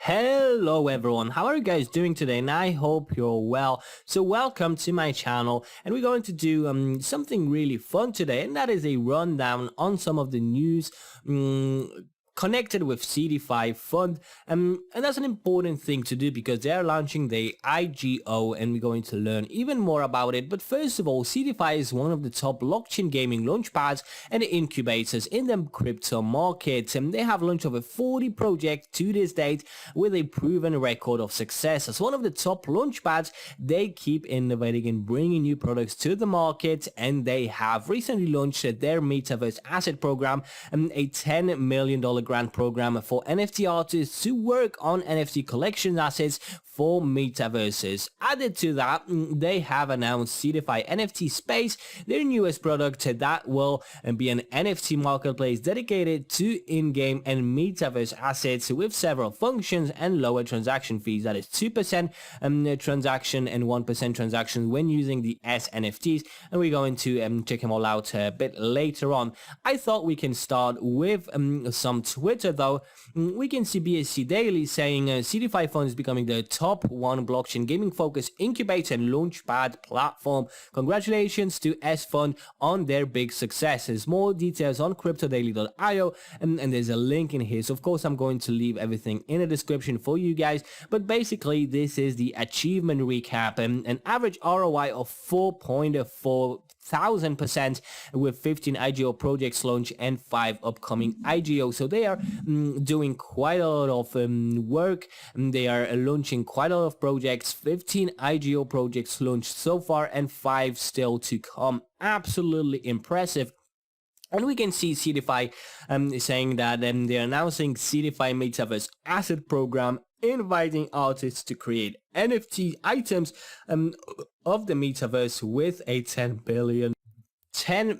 Hello everyone, how are you guys doing today? And I hope you're well. So welcome to my channel, and we're going to do something really fun today, and that is a rundown on some of the news connected with Seedify fund, and that's an important thing to do because they're launching the IGO, and we're going to learn even more about it. But first of all, Seedify is one of the top blockchain gaming launchpads and incubators in the crypto market, and they have launched over 40 projects to this date with a proven record of success. As one of the top launchpads, they keep innovating and bringing new products to the market, and they have recently launched their metaverse asset program, a $10 million grant program for NFT artists to work on NFT collection assets for metaverses. Added to that, they have announced Cdfi NFT Space, their newest product that will be an NFT marketplace dedicated to in-game and metaverse assets with several functions and lower transaction fees. That is 2% transaction and 1% transaction when using the SNFTs, and we're going to check them all out a bit later on. I thought we can start with some Twitter though. We can see BSC Daily saying Seedify Fund is becoming the top one blockchain gaming focused incubator and launchpad platform. Congratulations to SFUND on their big success. There's more details on cryptodaily.io, and there's a link in here. So of course I'm going to leave everything in the description for you guys. But basically this is the achievement recap, and an average ROI of 4,400% with 15 IGO projects launched and 5 upcoming IGO. So they are doing quite a lot of work, and they are launching quite a lot of projects. 15 IGO projects launched so far and 5 still to come. Absolutely impressive. And we can see Seedify saying that they're announcing Seedify Metaverse Asset Program, inviting artists to create NFT items of the metaverse with a $10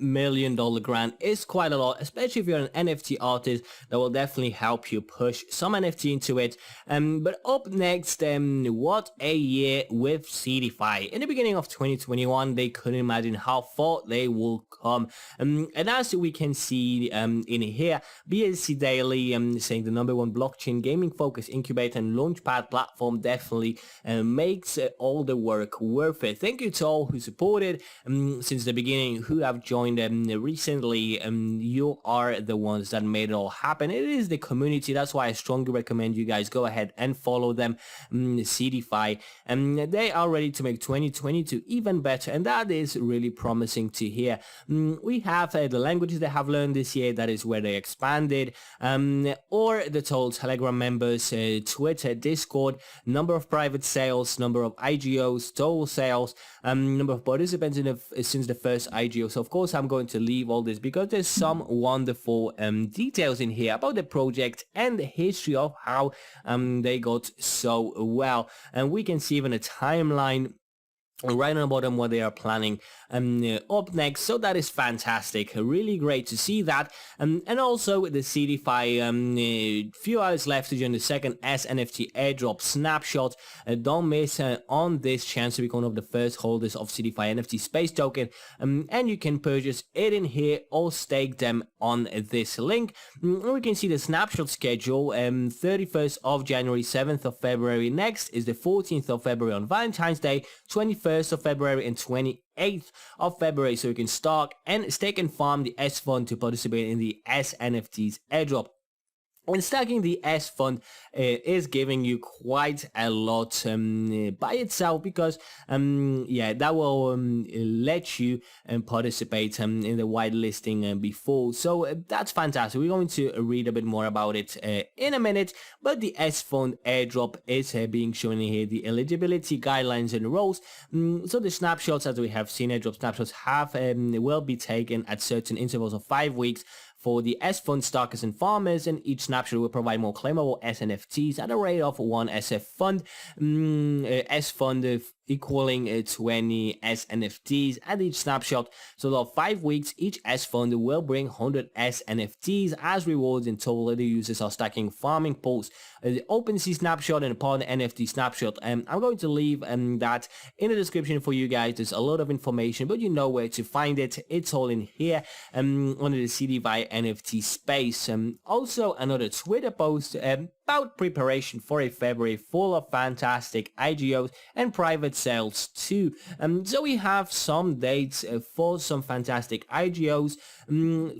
million grant. Is quite a lot, especially if you're an NFT artist. That will definitely help you push some NFT into it. But up next, what a year with Seedify. In the beginning of 2021, they couldn't imagine how far they will come. And as we can see in here, BSC Daily saying the number one blockchain gaming focused incubator and launchpad platform definitely makes all the work worth it. Thank you to all who supported since the beginning, who have joined recently. You are the ones that made it all happen. It is the community. That's why I strongly recommend you guys go ahead and follow them. Seedify, and they are ready to make 2022 even better, and that is really promising to hear. We have the languages they have learned this year. That is where they expanded, or the total Telegram members, Twitter, Discord, number of private sales, number of IGOs, total sales, number of participants since the first IGO. So of course I'm going to leave all this because there's some wonderful details in here about the project and the history of how they got so well. And we can see even a timeline right on the bottom what they are planning up next. So that is fantastic, really great to see that. And also the Seedify, few hours left to join the second SNFT airdrop snapshot. Don't miss on this chance to become one of the first holders of Seedify NFT space token, and you can purchase it in here or stake them on this link. We can see the snapshot schedule, 31st of January, 7th of February. Next is the 14th of February on Valentine's Day, 21st of February and 28th of February. So you can start and stake and farm the S fund to participate in the SNFTS airdrop. And stacking the S fund is giving you quite a lot by itself, because yeah, that will let you participate in the whitelisting before. So that's fantastic. We're going to read a bit more about it in a minute, but the S fund airdrop is being shown here, the eligibility guidelines and rules. So the snapshots, as we have seen, airdrop snapshots have will be taken at certain intervals of 5 weeks for the SFUND stackers and farmers, and each snapshot will provide more claimable SNFTs at a rate of 1 SFUND. SFUND equaling 20 SNFTs at each snapshot. So of 5 weeks, each SFUND will bring 100 SNFTs as rewards. In total, the users are stacking farming pools. The OpenSea snapshot and partner NFT snapshot. I'm going to leave that in the description for you guys. There's a lot of information, but you know where to find it. It's all in here under the Cdfi NFT space. Also, another Twitter post about preparation for a February full of fantastic IGOs and private sales too. So we have some dates for some fantastic IGOs.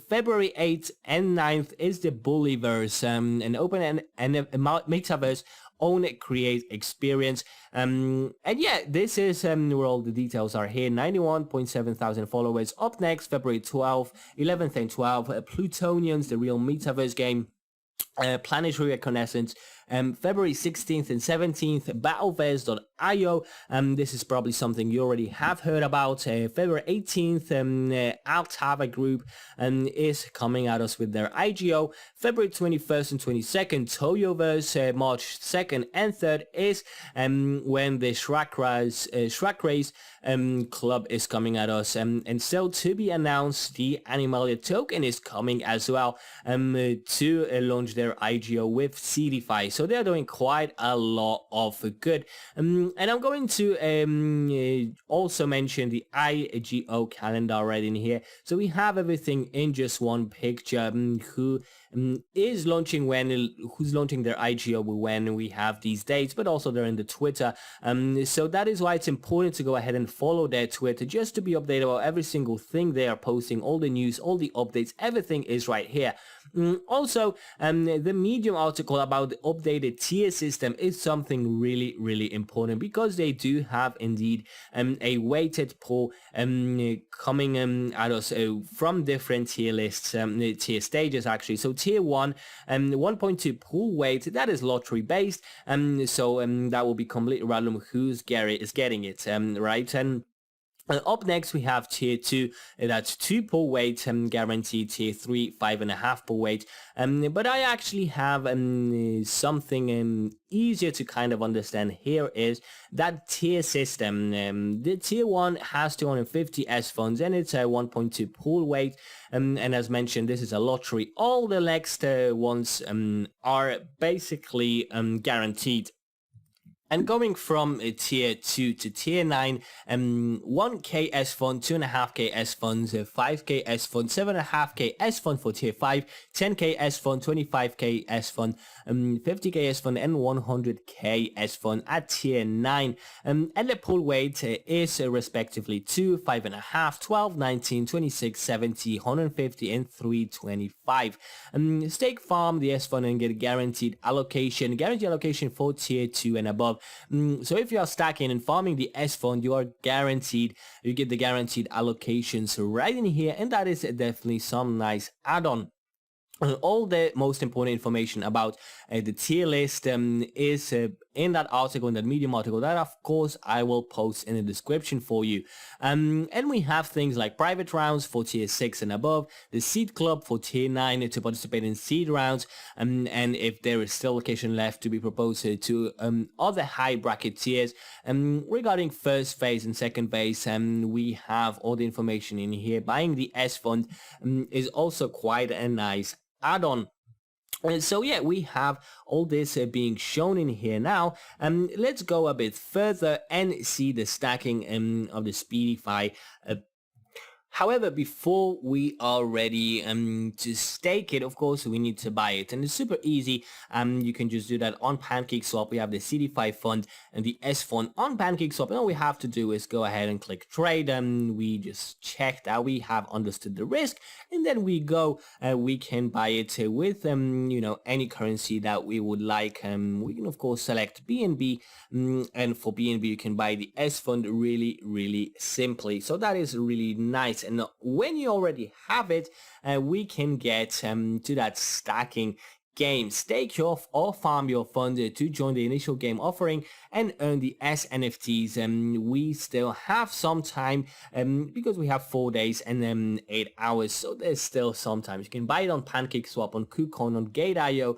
February 8th and 9th is the Bulliverse, an open and a metaverse own create experience, and yeah, this is where all the details are here. 91.7 thousand followers. Up next, February 12th, 11th and 12th, Plutonians, the real metaverse game. Planetary Reconnaissance, February 16th and 17th, Battleverse.io. This is probably something you already have heard about. February 18th, Altava Group is coming at us with their IGO. February 21st and 22nd, Toyoverse. March 2nd and 3rd is when the Shrek Race club is coming at us. And still to be announced, the Animalia token is coming as well to launch their IGO with Seedify. So they're doing quite a lot of good. And I'm going to also mention the IGO calendar right in here. So we have everything in just one picture. Who is launching when, who's launching their IGO when we have these dates, but also they're in the Twitter. So that is why it's important to go ahead and follow their Twitter just to be updated about every single thing they are posting, all the news, all the updates, everything is right here. Also, the Medium article about the updated tier system is something really, really important because they do have indeed a weighted poll coming at us from different tier lists, tier stages actually. So tier 1, 1.2 pool weight, that is lottery based, so that will be completely random who's getting it, right? And up next we have tier 2, that's 2 pull weight, guaranteed. Tier 3, 5.5 pull weight, but I actually have something easier to kind of understand here is that tier system. The tier 1 has 250 SFUNDs and it's a 1.2 pull weight, and as mentioned, this is a lottery. All the next ones are basically guaranteed. And going from tier 2 to tier 9, 1k SFUND, 2.5k SFUNDs, 5k SFUND, 7.5k SFUND for tier 5, 10k SFUND, 25k SFUND, 50k SFUND, and 100k SFUND at tier 9. And the pull weight is respectively 2, 5.5, 12, 19, 26, 70, 150, and 325. Stake farm the SFUND and get guaranteed allocation for tier 2 and above. So if you are stacking and farming the SFUND, you get the guaranteed allocations right in here, and that is definitely some nice add-on. All the most important information about the tier list is in that article, in that Medium article, that of course I will post in the description for you. And we have things like private rounds for tier 6 and above, the seed club for tier 9 to participate in seed rounds, and if there is still location left to be proposed to other high bracket tiers. Regarding first phase and second phase, we have all the information in here. Buying the SFUND is also quite a nice add-on. So yeah, we have all this being shown in here now. Let's go a bit further and see the stacking of the Seedify. However, before we are ready to stake it, of course, we need to buy it. And it's super easy. You can just do that on PancakeSwap. We have the Cdfi fund and the SFUND on PancakeSwap. And all we have to do is go ahead and click trade. We just check that we have understood the risk. And then we can buy it with, any currency that we would like. We can, of course, select BNB. And for BNB, you can buy the SFUND really, really simply. So that is really nice. And when you already have it, we can get to that stacking game. Stake your or farm your fund to join the initial game offering and earn the SNFTs. We still have some time because we have 4 days and 8 hours, so there's still some time. You can buy it on PancakeSwap, on KuCoin, on Gate.io.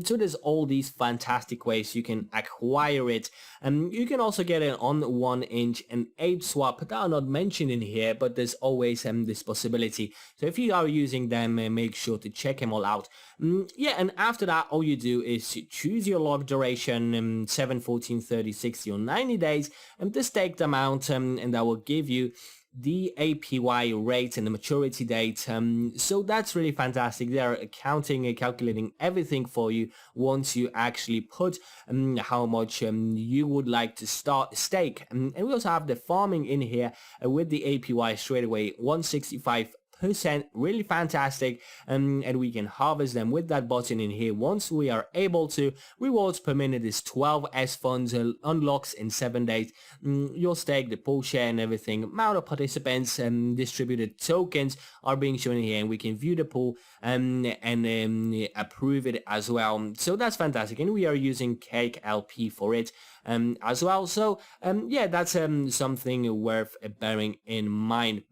So there's all these fantastic ways you can acquire it. You can also get it on 1inch and Airdrop that are not mentioned in here, but there's always this possibility. So if you are using them, make sure to check them all out. Yeah, and after that, all you do is choose your lock duration, 7, 14, 30, 60 or 90 days, and the staked amount, and that will give you the APY rate and the maturity date. So that's really fantastic. They are counting and calculating everything for you once you actually put how much you would like to stake. And we also have the farming in here with the APY straight away, 165%, really fantastic, and we can harvest them with that button in here once we are able to. Rewards per minute is 12 SFUND, unlocks in 7 days. Your stake, the pool share and everything, amount of participants, and distributed tokens are being shown here, and we can view the pool and approve it as well. So that's fantastic, and we are using Cake LP for it as well. So yeah, that's something worth bearing in mind.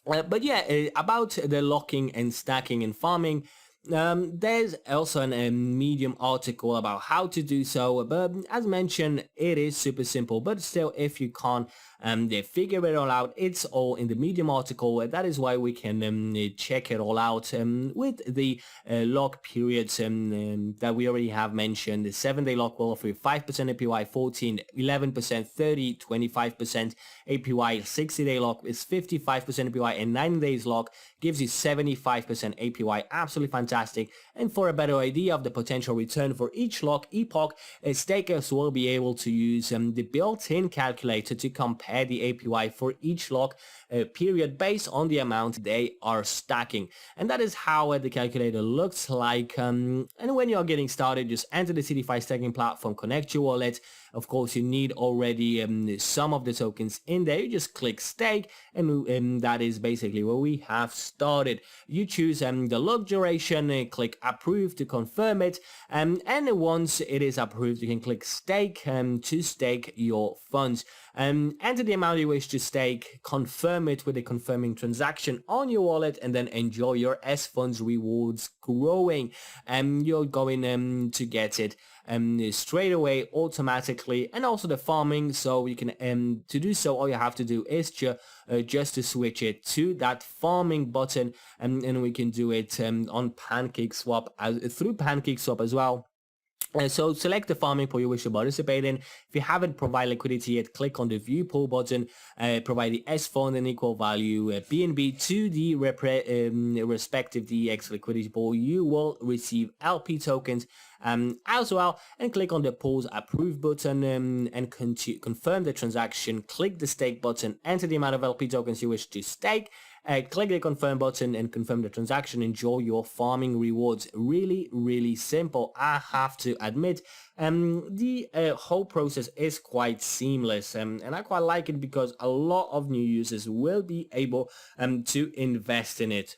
But yeah, about the locking and stacking and farming, there's also a Medium article about how to do so, but as mentioned, it is super simple. But still, if you can't they figure it all out, it's all in the Medium article. That is why we can check it all out with the lock periods that we already have mentioned. The 7-day lock will offer 5% APY, 14, 11%, 30, 25% APY. 60-day lock is 55% APY, and 9 days lock gives you 75% APY. Absolutely fantastic. And for a better idea of the potential return for each lock epoch, stakers will be able to use the built-in calculator to compare the APY for each lock period based on the amount they are stacking. And that is how the calculator looks like. And when you're getting started, just enter the Seedify staking platform, connect your wallet. Of course, you need already some of the tokens in there. You just click stake, and that is basically where we have started. You choose the lock duration, click approve to confirm it, and once it is approved, you can click stake to stake your funds. Enter the amount you wish to stake, confirm it with a confirming transaction on your wallet, and then enjoy your SFUND rewards growing. You're going to get it straight away automatically, and also the farming. So you can to do so, all you have to do is just to switch it to that farming button, and we can do it on PancakeSwap through PancakeSwap as well. So select the farming pool you wish to participate in. If you haven't provided liquidity yet, click on the view pool button, provide the SFUND and equal value BNB to the respective DEX liquidity pool. You will receive LP tokens as well, and click on the pool's approve button and confirm the transaction. Click the stake button, enter the amount of LP tokens you wish to stake, click the confirm button and confirm the transaction. Enjoy your farming rewards. Really, really simple, I have to admit. The whole process is quite seamless, and I quite like it because a lot of new users will be able to invest in it.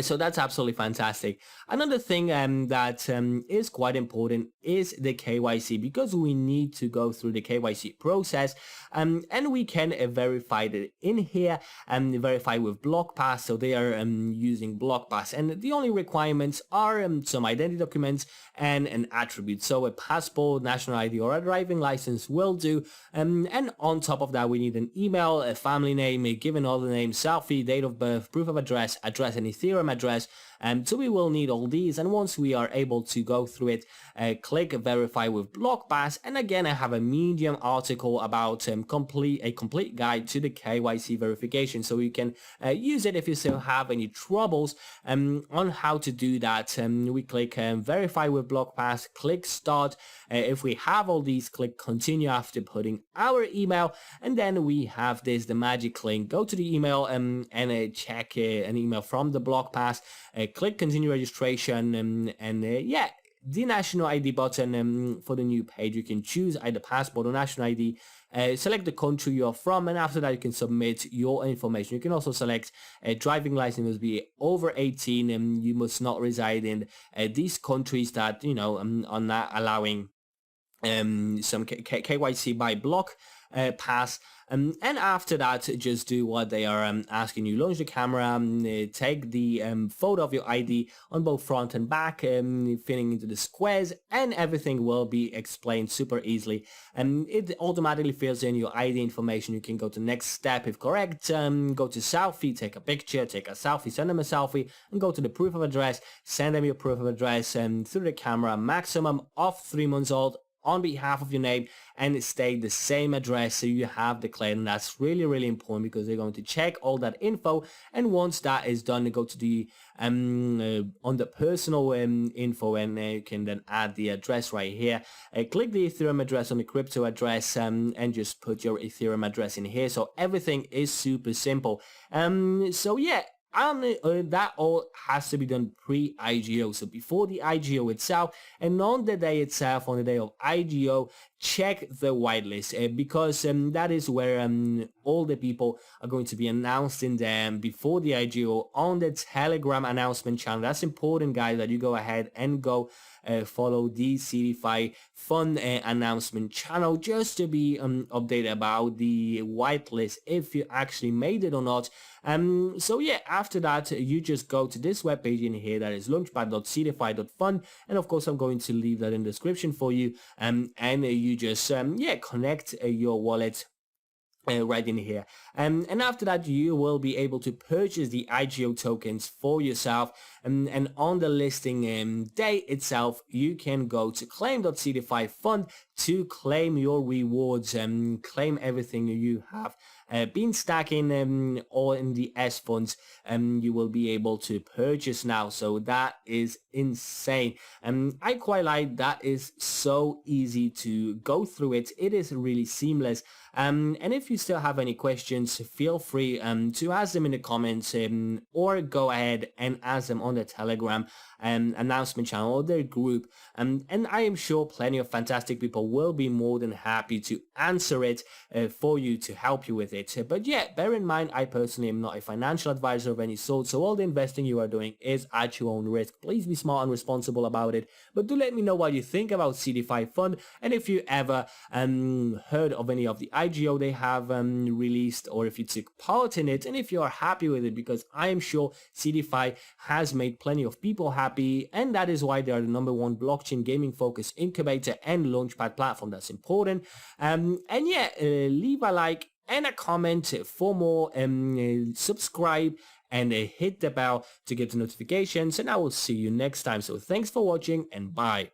So that's absolutely fantastic. Another thing that is quite important is the KYC, because we need to go through the KYC process, and we can verify that in here and verify with BlockPass. So they are using BlockPass, and the only requirements are some identity documents and an attribute. So a passport, national ID, or a driving license will do. And on top of that, we need an email, a family name, a given other name, selfie, date of birth, proof of address, and Ethereum address. So we will need all these, and once we are able to go through it, click verify with BlockPass. And again, I have a Medium article about a complete guide to the KYC verification, so you can use it if you still have any troubles on how to do that. We click verify with BlockPass, click start. If we have all these, click continue after putting our email, and then we have the magic link. Go to the email and check an email from the BlockPass. Click continue registration, and yeah, the national ID button for the new page. You can choose either passport or national ID. Select the country you're from, and after that you can submit your information. You can also select a driving license must be over 18, and you must not reside in these countries that are not allowing some KYC by BlockPass. And after that, just do what they are asking you. Launch the camera, take the photo of your ID on both front and back, fitting into the squares, and everything will be explained super easily. And it automatically fills in your ID information. You can go to next step if correct, go to selfie, take a picture, take a selfie, send them a selfie, and go to the proof of address, send them your proof of address through the camera, maximum of 3 months old. on behalf of your name and state the same address so you have declared, and that's really, really important because they're going to check all that info. And once that is done, they go to the on the personal info, and you can then add the address right here. Click the Ethereum address on the crypto address and just put your Ethereum address in here. So everything is super simple. So yeah, that all has to be done pre-IGO, so before the IGO itself. And on the day itself, on the day of IGO, check the whitelist because that is where all the people are going to be announced in them before the IGO on the Telegram announcement channel. That's important, guys, that you go ahead and go follow the Seedify fund announcement channel just to be updated about the whitelist, if you actually made it or not. So yeah, after that, you just go to this webpage in here, that is launchpad.cdfi.fund, and of course I'm going to leave that in the description for you, and you just yeah, connect your wallet right in here, and after that you will be able to purchase the IGO tokens for yourself, and on the listing day itself you can go to claim.cdfi fund to claim your rewards and claim everything you have been stacking all in the SFUNDs, and you will be able to purchase now. So that is insane. I quite like that. Is so easy to go through it. It is really seamless. And if you still have any questions, feel free to ask them in the comments, or go ahead and ask them on the Telegram announcement channel or their group, and I am sure plenty of fantastic people will be more than happy to answer it for you, to help you with it. But yeah, bear in mind, I personally am not a financial advisor of any sort, so all the investing you are doing is at your own risk. Please be smart and responsible about it. But do let me know what you think about Seedify Fund, and if you ever heard of any of the IGO they have released, or if you took part in it, and if you are happy with it, because I am sure Seedify has made plenty of people happy, and that is why they are the #1 blockchain gaming focused incubator and launchpad platform. That's important. And yeah, leave a like and a comment for more, subscribe and hit the bell to get the notifications, and I will see you next time. So thanks for watching, and bye.